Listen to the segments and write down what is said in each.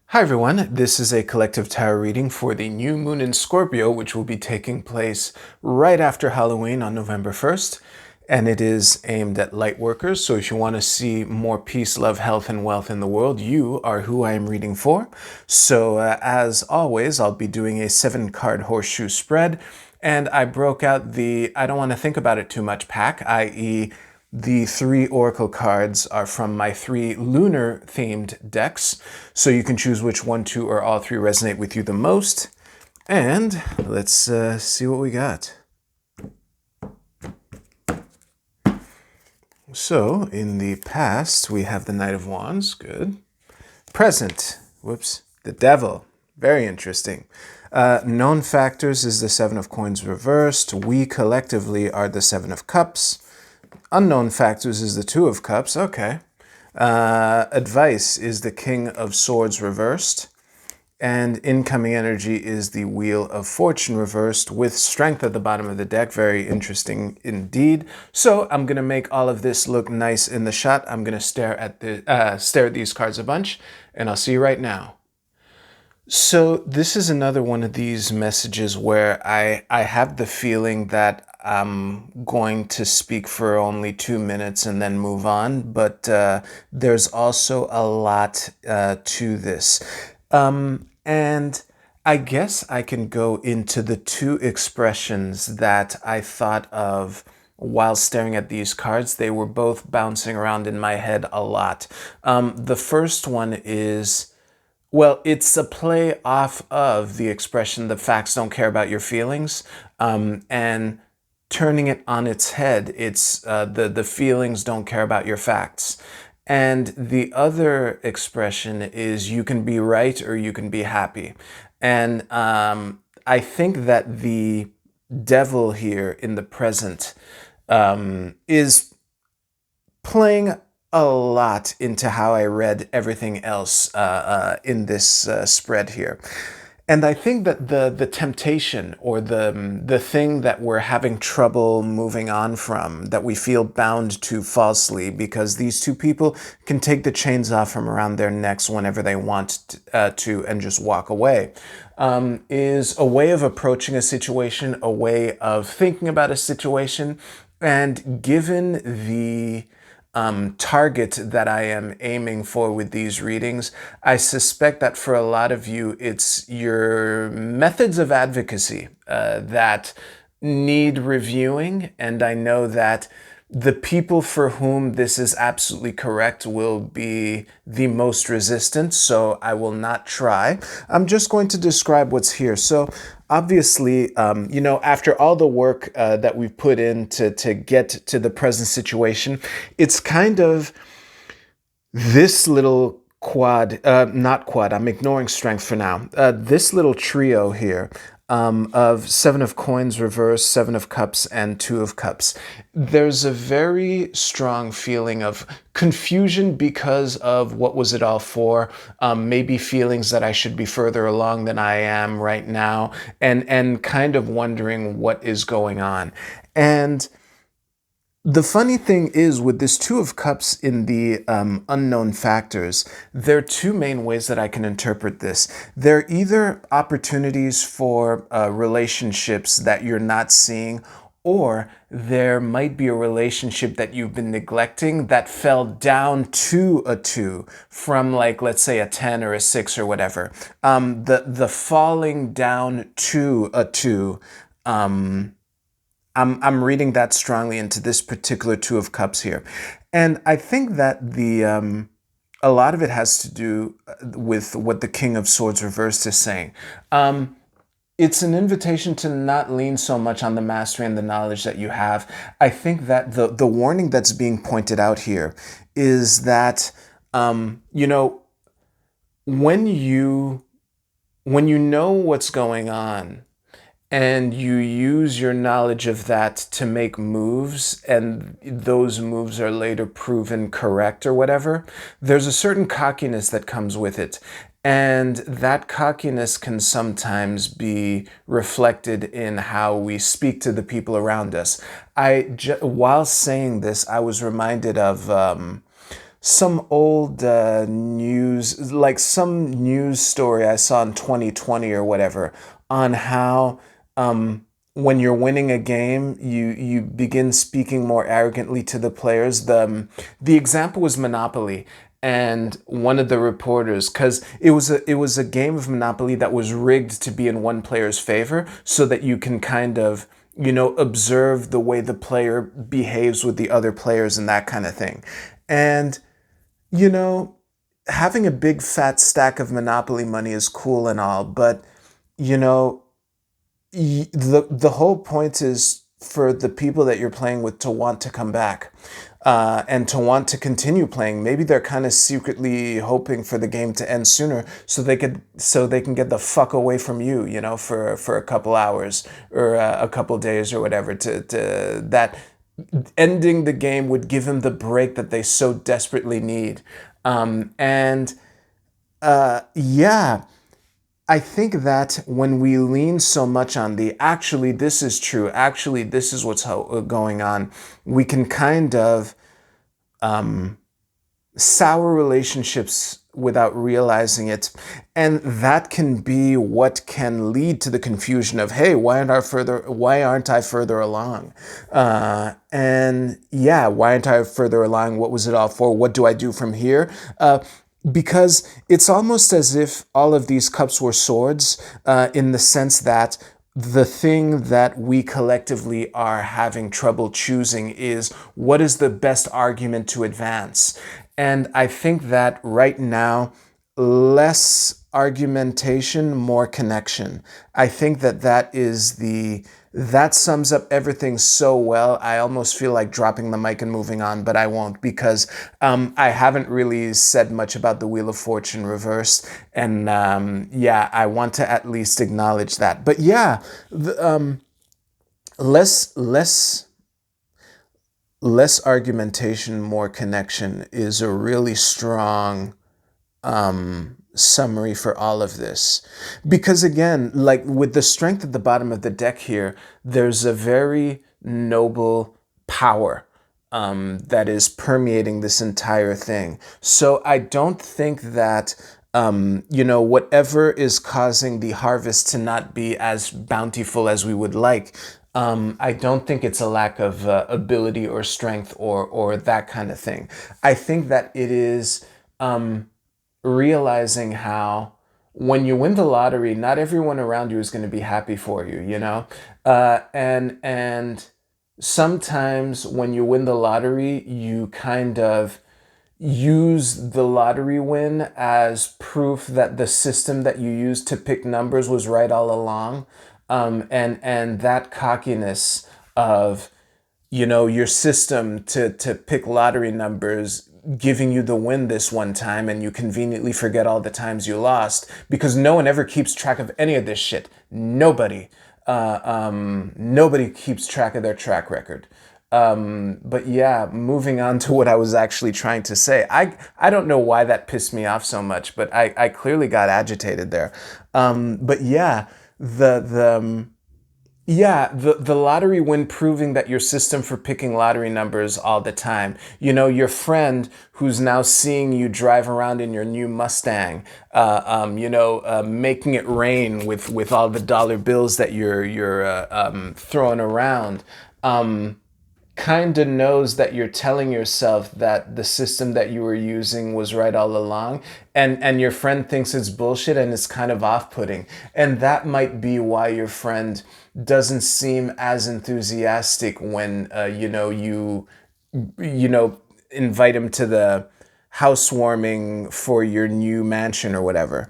Hi everyone, this is a collective tarot reading for the new moon in Scorpio, which will be taking place right after Halloween on November 1st. And it is aimed at light workers. So if you want to see more peace, love, health, and wealth in the world, you are who I am reading for. So as always, I'll be doing a 7-card horseshoe spread. And I broke out the I don't want to think about it too much pack, i.e., the 3 oracle cards are from my 3 lunar themed decks, so you can choose which 1, 2, or all 3 resonate with you the most. And let's see what we got. So in the past, we have the Knight of Wands, good. Present, whoops, the Devil, very interesting. Known factors is the 7 of Coins reversed. We collectively are the 7 of Cups. Unknown factors is the 2 of Cups. Okay. Advice is the King of Swords reversed. And incoming energy is the Wheel of Fortune reversed with Strength at the bottom of the deck. Very interesting indeed. So I'm going to make all of this look nice in the shot. I'm going to stare at these cards a bunch, and I'll see you right now. So this is another one of these messages where I have the feeling that I'm going to speak for only 2 minutes and then move on, but there's also a lot to this. And I guess I can go into the 2 expressions that I thought of while staring at these cards. They were both bouncing around in my head a lot. The first one is, well, it's a play off of the expression, the facts don't care about your feelings, and turning it on its head, it's the feelings don't care about your facts. And the other expression is you can be right or you can be happy. And I think that the Devil here in the present is playing a lot into how I read everything else in this spread here. And I think that the temptation or the thing that we're having trouble moving on from, that we feel bound to falsely because these 2 people can take the chains off from around their necks whenever they want to and just walk away, is a way of approaching a situation, a way of thinking about a situation. And given the target that I am aiming for with these readings, I suspect that for a lot of you, it's your methods of advocacy that need reviewing. And I know that the people for whom this is absolutely correct will be the most resistant, so I will not try. I'm just going to describe what's here. So obviously, after all the work that we've put in to get to the present situation, it's kind of this little not quad, I'm ignoring strength for now. This little trio here of 7 of Coins reversed, 7 of Cups, and 2 of Cups. There's a very strong feeling of confusion because of what was it all for, maybe feelings that I should be further along than I am right now, and kind of wondering what is going on. And the funny thing is, with this 2 of Cups in the unknown factors, there are 2 main ways that I can interpret this. They're either opportunities for relationships that you're not seeing, or there might be a relationship that you've been neglecting that fell down to a 2 from, like, let's say a 10 or a 6 or whatever. The falling down to a 2, I'm reading that strongly into this particular 2 of Cups here. And I think that a lot of it has to do with what the King of Swords reversed is saying. It's an invitation to not lean so much on the mastery and the knowledge that you have. I think that the warning that's being pointed out here is that, when you know what's going on, and you use your knowledge of that to make moves, and those moves are later proven correct or whatever, there's a certain cockiness that comes with it. And that cockiness can sometimes be reflected in how we speak to the people around us. While saying this, I was reminded of some old news, like some news story I saw in 2020 or whatever, on how when you're winning a game, you begin speaking more arrogantly to the players. The example was Monopoly. And one of the reporters, because it was a game of Monopoly that was rigged to be in one player's favor, so that you can kind of observe the way the player behaves with the other players and that kind of thing. And you know, having a big fat stack of Monopoly money is cool and all, but you know, the whole point is for the people that you're playing with to want to come back, and to want to continue playing. Maybe they're kind of secretly hoping for the game to end sooner, so they can get the fuck away from you, for a couple hours or a couple days or whatever. To that ending the game would give them the break that they so desperately need. And yeah, I think that when we lean so much on the actually this is true, actually this is what's going on, we can kind of sour relationships without realizing it. And that can be what can lead to the confusion of, hey, why aren't I further along? And yeah, why aren't I further along? What was it all for? What do I do from here? Because it's almost as if all of these cups were swords, in the sense that the thing that we collectively are having trouble choosing is what is the best argument to advance. And I think that right now, less argumentation, more connection. I think that that sums up everything so well. I almost feel like dropping the mic and moving on, but I won't, because I haven't really said much about the Wheel of Fortune reversed, and yeah, I want to at least acknowledge that. But yeah, less argumentation, more connection is a really strong summary for all of this. Because again, like with the strength at the bottom of the deck here, there's a very noble power that is permeating this entire thing. So I don't think that whatever is causing the harvest to not be as bountiful as we would like, I don't think it's a lack of ability or strength or that kind of thing. I think that it is realizing how when you win the lottery, not everyone around you is going to be happy for you, and sometimes when you win the lottery, you kind of use the lottery win as proof that the system that you used to pick numbers was right all along. And that cockiness of your system to pick lottery numbers giving you the win this one time, and you conveniently forget all the times you lost, because no one ever keeps track of any of this shit. Nobody. Nobody keeps track of their track record. But yeah, moving on to what I was actually trying to say. I don't know why that pissed me off so much, but I clearly got agitated there. But yeah, the lottery win proving that your system for picking lottery numbers all the time. Your friend who's now seeing you drive around in your new Mustang, making it rain with all the dollar bills that you're throwing around. Kind of knows that you're telling yourself that the system that you were using was right all along, and your friend thinks it's bullshit and it's kind of off-putting. And that might be why your friend doesn't seem as enthusiastic when invite him to the housewarming for your new mansion or whatever.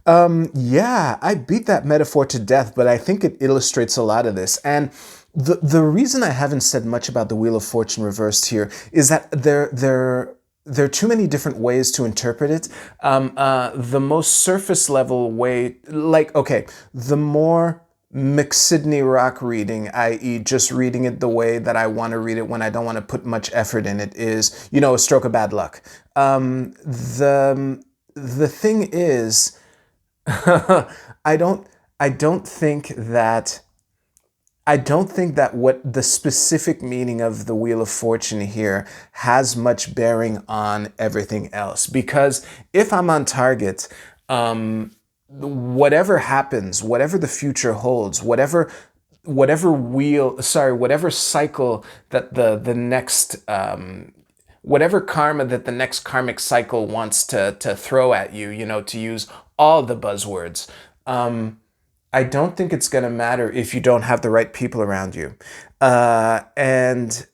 Yeah, I beat that metaphor to death, but I think it illustrates a lot of this. And the reason I haven't said much about the Wheel of Fortune reversed here is that there are too many different ways to interpret it. The most surface level way, like, okay, the more McSydney Rock reading, i.e. just reading it the way that I want to read it when I don't want to put much effort in it, is, a stroke of bad luck. The thing is, I don't think that I don't think that what the specific meaning of the Wheel of Fortune here has much bearing on everything else. Because if I'm on target, whatever happens, whatever the future holds, whatever cycle that the next whatever karma that the next karmic cycle wants to throw at you, to use all the buzzwords. I don't think it's going to matter if you don't have the right people around you. And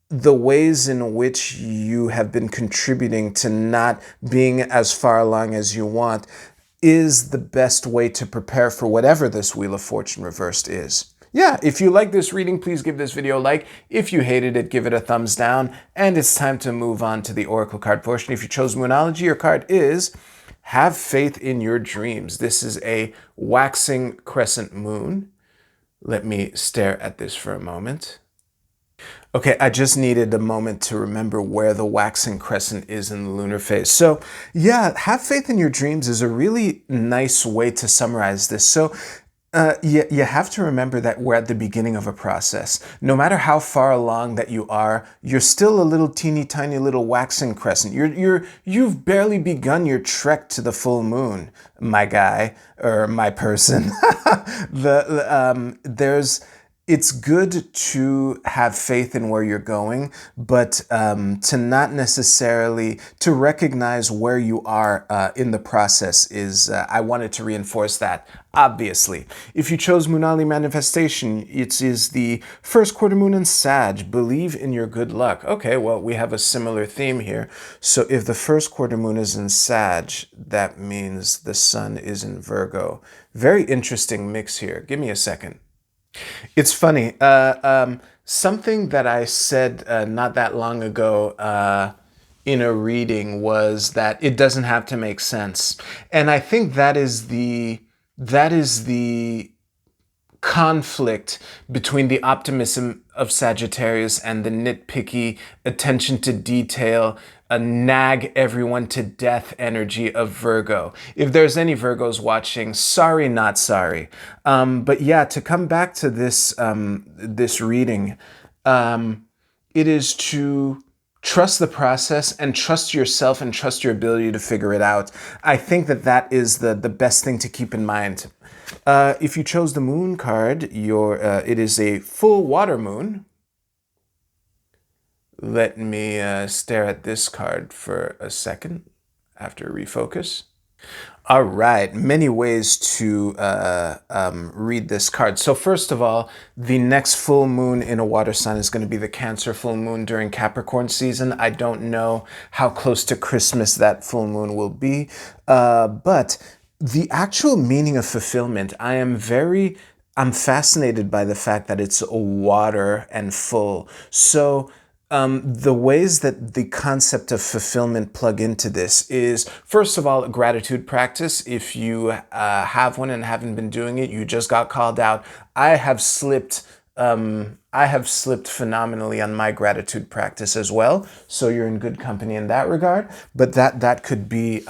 the ways in which you have been contributing to not being as far along as you want is the best way to prepare for whatever this Wheel of Fortune reversed is. Yeah, if you like this reading, please give this video a like. If you hated it, give it a thumbs down. And it's time to move on to the Oracle card portion. If you chose Moonology, your card is Have Faith in Your Dreams. This is a waxing crescent moon. Let me stare at this for a moment. Okay, I just needed a moment to remember where the waxing crescent is in the lunar phase. So yeah, have faith in your dreams is a really nice way to summarize this. So you have to remember that we're at the beginning of a process. No matter how far along that you are, you're still a little teeny tiny little waxing crescent. You've barely begun your trek to the full moon, my guy or my person. It's good to have faith in where you're going, but to not necessarily to recognize where you are in the process is, I wanted to reinforce that, obviously. If you chose Moonali Manifestation, it is the first quarter moon in Sag. Believe in your good luck. Okay, well, we have a similar theme here. So if the first quarter moon is in Sag, that means the sun is in Virgo. Very interesting mix here. Give me a second. It's funny. Something that I said not that long ago in a reading was that it doesn't have to make sense, and I think that is the conflict between the optimism of Sagittarius and the nitpicky attention to detail, a nag everyone to death energy of Virgo. If there's any Virgos watching, sorry, not sorry. But yeah, to come back to this this reading, it is to trust the process and trust yourself and trust your ability to figure it out. I think that is the best thing to keep in mind. If you chose the moon card, it is a full water moon. Let me stare at this card for a second after refocus. All right, many ways to read this card. So first of all, the next full moon in a water sign is going to be the Cancer full moon during Capricorn season. I don't know how close to Christmas that full moon will be, but the actual meaning of fulfillment, I'm fascinated by the fact that it's water and full. So the ways that the concept of fulfillment plug into this is, first of all, a gratitude practice. If you have one and haven't been doing it, you just got called out. I have slipped phenomenally on my gratitude practice as well. So you're in good company in that regard. But that could be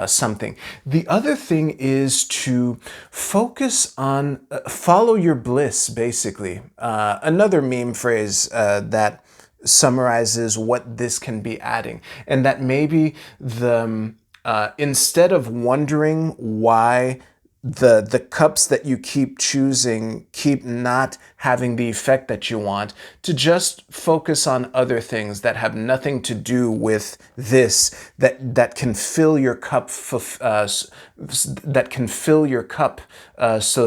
something. The other thing is to focus on follow your bliss, basically. Another meme phrase that summarizes what this can be adding, and that maybe instead of wondering why the cups that you keep choosing keep not having the effect that you want, to just focus on other things that have nothing to do with this, that can fill your cup so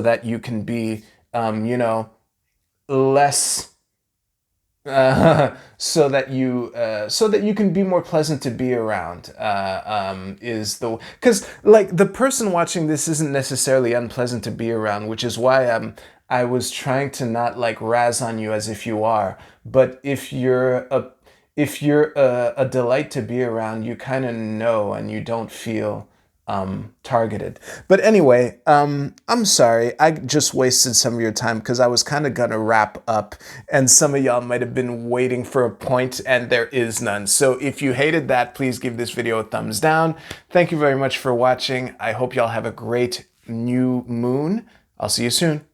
that you can be less so that you can be more pleasant to be around, because like the person watching this isn't necessarily unpleasant to be around, which is why I was trying to not like razz on you as if you are, but if you're a delight to be around, you kind of know and you don't feel targeted. But anyway, I'm sorry, I just wasted some of your time because I was kind of gonna wrap up and some of y'all might have been waiting for a point and there is none. So if you hated that, please give this video a thumbs down. Thank you very much for watching. I hope y'all have a great new moon. I'll see you soon.